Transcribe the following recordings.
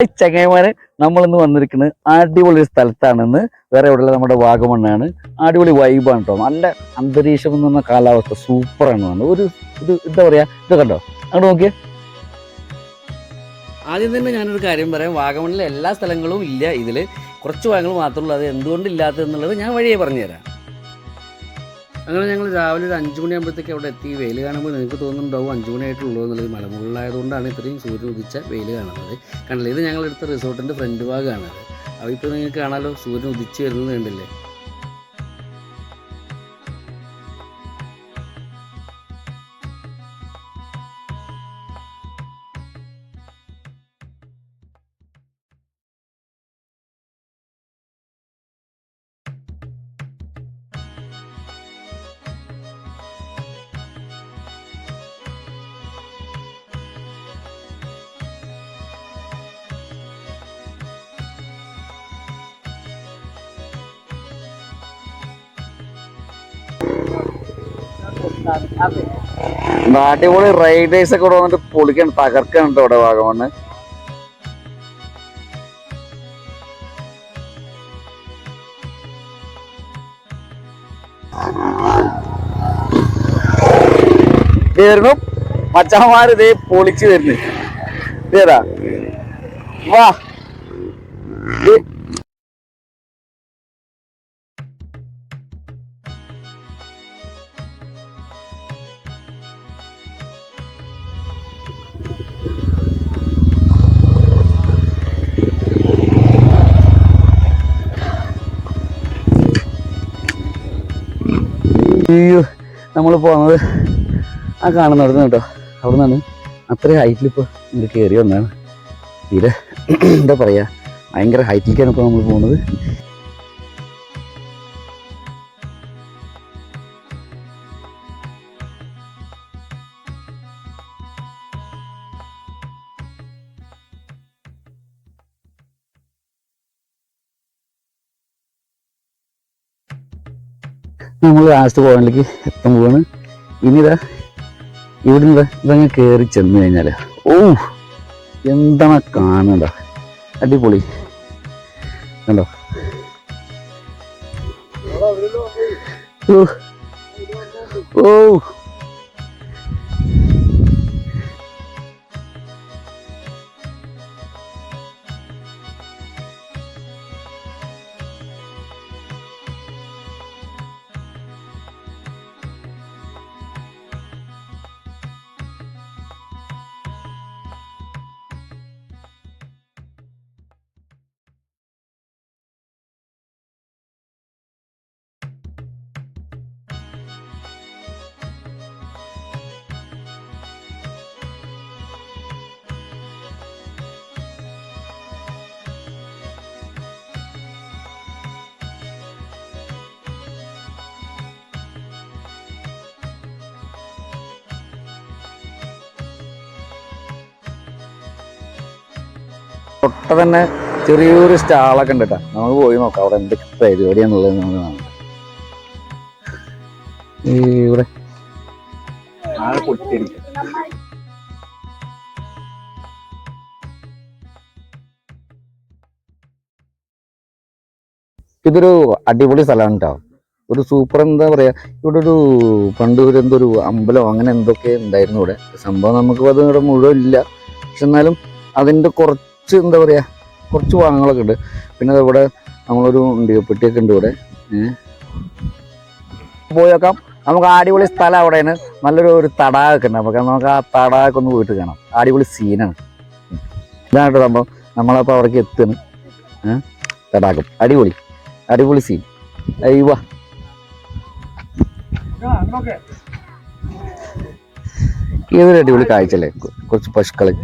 ചങ്ങായിമാരെ നമ്മളിന്ന് വന്നിരിക്കുന്നത് അടിപൊളി ഒരു സ്ഥലത്താണെന്ന്. വേറെ എവിടെയുള്ള നമ്മുടെ വാഗമണ്ണാണ്. അടിപൊളി വൈബാണ് കേട്ടോ. നല്ല അന്തരീക്ഷം എന്ന് പറഞ്ഞ കാലാവസ്ഥ സൂപ്പറാണ്. ഒരു ഇത് എന്താ പറയാ, ഇത് കണ്ടോ അങ്ങോട്ട് നോക്കിയേ. ആദ്യം തന്നെ ഞാനൊരു കാര്യം പറയാം, വാഗമണ്ണിലെ എല്ലാ സ്ഥലങ്ങളും ഇല്ല, ഇതിൽ കുറച്ച് ഭാഗങ്ങൾ മാത്രമേ ഉള്ളൂ. അത് എന്തുകൊണ്ടില്ലാത്തതെന്നുള്ളത് ഞാൻ വഴിയെ പറഞ്ഞുതരാം. അങ്ങനെ ഞങ്ങൾ രാവിലെ ഒരു 5 മണിയാകുമ്പോഴത്തേക്ക് അവിടെ എത്തി. വെയിൽ കാണുമ്പോൾ നിങ്ങൾക്ക് തോന്നുന്നുണ്ടാവും 5 മണിയായിട്ടുള്ളൂ എന്നുള്ളത്. മലമുകളിലായതുകൊണ്ടാണ് ഇത്രയും സൂര്യൻ ഉദിച്ച വെയിൽ കാണുന്നത്. കണ്ടില്ലേ, ഇത് ഞങ്ങളെടുത്ത റിസോർട്ടിൻ്റെ ഫ്രണ്ട് ഭാഗമാണത്. അപ്പോൾ ഇപ്പോൾ നിങ്ങൾക്ക് കാണാമല്ലോ, സൂര്യൻ ഉദിച്ച് വരുന്നത് കണ്ടില്ലേ. അടിപൊളി റൈഡേഴ്സ് ഒക്കെ ഇവിടെ വന്നിട്ട് പൊളിക്കാൻ തകർക്കാണ് കേട്ടോ ഇവിടെ വാഗമണ്ണ്. ഇതായിരുന്നു മച്ചന്മാര് ഇതേ പൊളിച്ചു വരുന്നു. ഇതേതാ വാ അയ്യോ, നമ്മൾ പോകുന്നത് ആ കാണുന്നിടന്ന് കേട്ടോ. അവിടെ നിന്നാണ് അത്രയും ഹൈറ്റിൽ ഇപ്പോൾ ഇങ്ങനെ കയറി വന്നതാണ്. തീരെ എന്താ പറയുക, ഭയങ്കര ഹൈറ്റിലേക്കാണ് ഇപ്പോൾ നമ്മൾ പോകുന്നത്. നമ്മൾ ലാസ്റ്റ് പോയിന്റിലേക്ക് എത്താൻ പോവാണ്. ഇനിതാ ഇവിടുന്ന് ഇതങ്ങ് കയറി ചെന്ന് കഴിഞ്ഞാൽ ഓ എന്താണ് കാണണ്ട, അടിപൊളി കണ്ടോ. ഓ തൊട്ട തന്നെ ചെറിയൊരു സ്റ്റാളൊക്കെ ഉണ്ട് കേട്ടോ. നമുക്ക് പോയി നോക്കാം അവിടെ എന്തൊക്കെ പരിപാടിയാന്നുള്ളത്. നമ്മൾ കാണാം ഇവിടെ ഇതൊരു അടിപൊളി സ്ഥലമാണ് കേട്ടോ. ഒരു സൂപ്പർ എന്താ പറയാ, ഇവിടെ ഒരു പണ്ട് ഒരു എന്തോ ഒരു അമ്പലം അങ്ങനെ എന്തൊക്കെ ഉണ്ടായിരുന്നു ഇവിടെ. സംഭവം നമുക്ക് അത് ഇവിടെ മുഴുവൻ ഇല്ല, പക്ഷെ എന്നാലും അതിൻ്റെ കുറച്ച് എന്താ പറയാ, കുറച്ച് ഭാഗങ്ങളൊക്കെ ഉണ്ട്. പിന്നെ ഇവിടെ നമ്മളൊരു ഉണ്ടിയപ്പെട്ടിയൊക്കെ ഉണ്ട് ഇവിടെ. പോയി നോക്കാം. നമുക്ക് അടിപൊളി സ്ഥലം അവിടെയാണ്. നല്ലൊരു തടാകമൊക്കെ ഉണ്ട്. നമുക്ക് ആ തടാകമൊക്കെ ഒന്ന് പോയിട്ട് കാണാം. അടിപൊളി സീനാണ്. ഇതാണ് കേട്ടോ സംഭവം. നമ്മളപ്പോൾ അവിടേക്ക് എത്തുന്നു. തടാകം അടിപൊളി അടിപൊളി സീൻ. അയ്യോ, ഏതൊരു അടിപൊളി കാഴ്ചല്ലേ. കുറച്ച് പശുക്കള്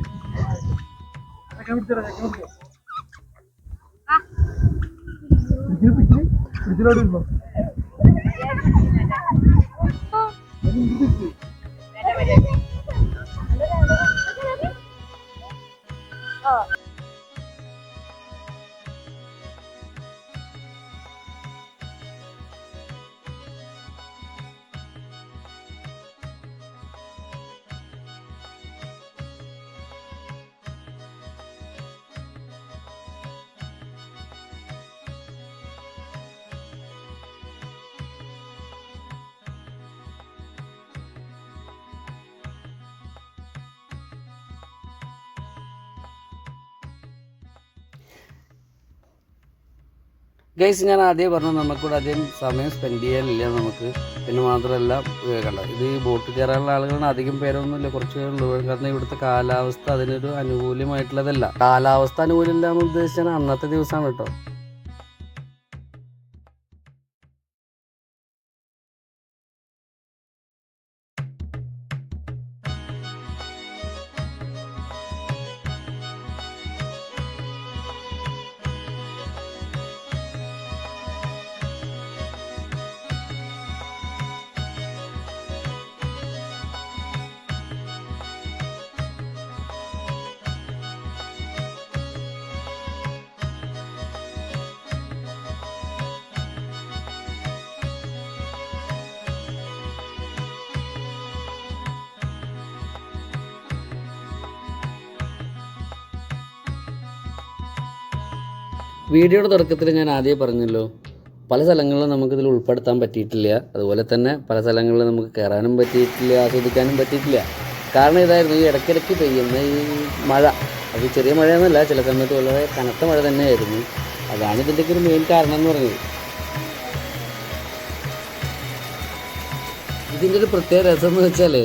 ഗൈസ് ഞാൻ ആദ്യം പറഞ്ഞു നമുക്കിവിടെ അധികം സമയം സ്പെൻഡ് ചെയ്യാനില്ല നമുക്ക്. പിന്നെ മാത്രമല്ല കണ്ട ഇത് ബോട്ട് കയറാനുള്ള ആളുകളാണ്, അധികം പേരൊന്നുമില്ല, കുറച്ച് പേരുള്ളൂ. കാരണം ഇവിടുത്തെ കാലാവസ്ഥ അതിനൊരു അനുകൂലമായിട്ടുള്ളതല്ല. കാലാവസ്ഥ അനുകൂലമില്ല എന്ന് ഉദ്ദേശിച്ചാൽ അന്നത്തെ ദിവസമാണ് കേട്ടോ. വീഡിയോയുടെ തുടക്കത്തിൽ ഞാൻ ആദ്യം പറഞ്ഞല്ലോ, പല സ്ഥലങ്ങളിലും നമുക്കിതിൽ ഉൾപ്പെടുത്താൻ പറ്റിയിട്ടില്ല. അതുപോലെ തന്നെ പല സ്ഥലങ്ങളിലും നമുക്ക് കയറാനും പറ്റിയിട്ടില്ല, ആസ്വദിക്കാനും പറ്റിയിട്ടില്ല. കാരണം ഇതായിരുന്നു, ഈ ഇടയ്ക്കിടയ്ക്ക് പെയ്യുന്ന ഈ മഴ. അത് ചെറിയ മഴയൊന്നുമല്ല, ചില സമയത്ത് വളരെ കനത്ത മഴ തന്നെയായിരുന്നു. അതാണ് ഇതിൻ്റെയൊക്കെ ഒരു മെയിൻ കാരണം എന്ന് പറഞ്ഞത്. ഇതിൻ്റെ ഒരു പ്രത്യേക രസം എന്ന് വെച്ചാൽ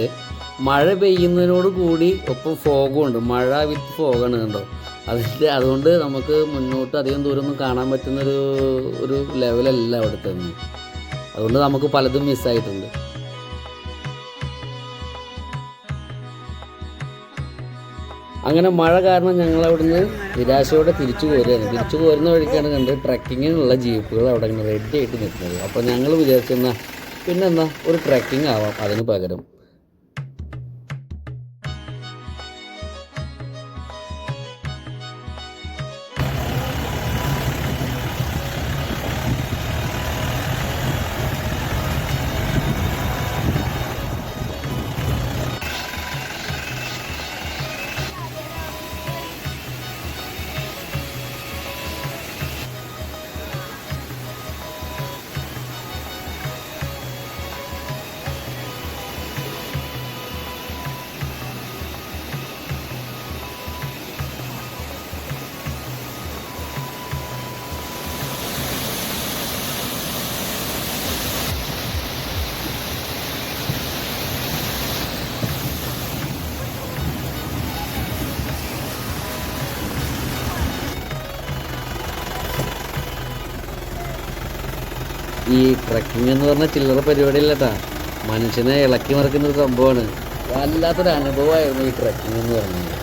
മഴ പെയ്യുന്നതിനോട് കൂടി ഒപ്പം ഫോഗും ഉണ്ട്. മഴ വിത്ത് ഫോഗാണ് കണ്ടോ. അതുകൊണ്ട് നമുക്ക് മുന്നോട്ട് അധികം ദൂരമൊന്നും കാണാൻ പറ്റുന്നൊരു ലെവലല്ല അവിടുത്തെ ഒന്നും. അതുകൊണ്ട് നമുക്ക് പലതും മിസ്സായിട്ടുണ്ട്. അങ്ങനെ മഴ കാരണം ഞങ്ങൾ അവിടുന്ന് നിരാശയോടെ തിരിച്ചു പോരുകയാണ്. തിരിച്ചു പോരുന്ന വഴിക്കാണ് കണ്ട് ട്രക്കിങ്ങിനുള്ള ജീപ്പുകൾ അവിടെ ഇങ്ങനെ റെഡി ആയിട്ട് നിൽക്കുന്നത്. അപ്പോൾ ഞങ്ങൾ വിചാരിച്ചെന്നാൽ പിന്നെന്താ ഒരു ട്രക്കിംഗ് ആവാം അതിന് പകരം. ഈ ട്രക്കിംഗ് എന്ന് പറഞ്ഞാൽ ചില്ലറ പരിപാടിയല്ല കേട്ടോ, മനുഷ്യനെ ഇളക്കി മറിക്കുന്നൊരു സംഭവമാണ്. വല്ലാത്തൊരു അനുഭവമായിരുന്നു ഈ ട്രക്കിംഗ് എന്ന് പറഞ്ഞത്.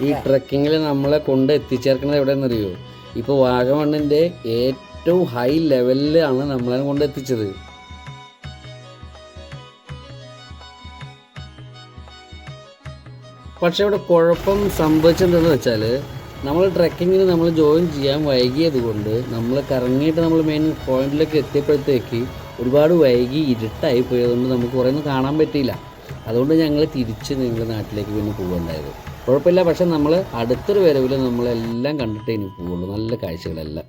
ഈ ട്രക്കിങ്ങിൽ നമ്മളെ കൊണ്ട് എത്തിച്ചേർക്കുന്നത് എവിടെയെന്നറിയോ? ഇപ്പോൾ വാഗമണ്ണിൻ്റെ ഏറ്റവും ഹൈ ലെവലിലാണ് നമ്മളെ കൊണ്ട് എത്തിച്ചത്. പക്ഷേ ഇവിടെ കുഴപ്പം സംഭവിച്ചതെന്ന് വെച്ചാൽ നമ്മൾ ട്രക്കിങ്ങിന് നമ്മൾ ജോയിൻ ചെയ്യാൻ വൈകിയത് കൊണ്ട് നമ്മൾ കറങ്ങിയിട്ട് നമ്മൾ മെയിൻ പോയിന്റിലേക്ക് എത്തിയപ്പോഴത്തേക്ക് ഒരുപാട് വൈകി ഇരുട്ടായി പോയതുകൊണ്ട് നമുക്ക് കുറേ ഒന്നും കാണാൻ പറ്റിയില്ല. അതുകൊണ്ട് ഞങ്ങൾ തിരിച്ച് നിങ്ങളുടെ നാട്ടിലേക്ക് പിന്നെ പോകേണ്ടായത്. കുഴപ്പമില്ല, പക്ഷെ നമ്മൾ അടുത്തൊരു വരവിൽ നമ്മളെല്ലാം കണ്ടിട്ടേ ഇനി പോവുള്ളൂ, നല്ല കാഴ്ചകളെല്ലാം.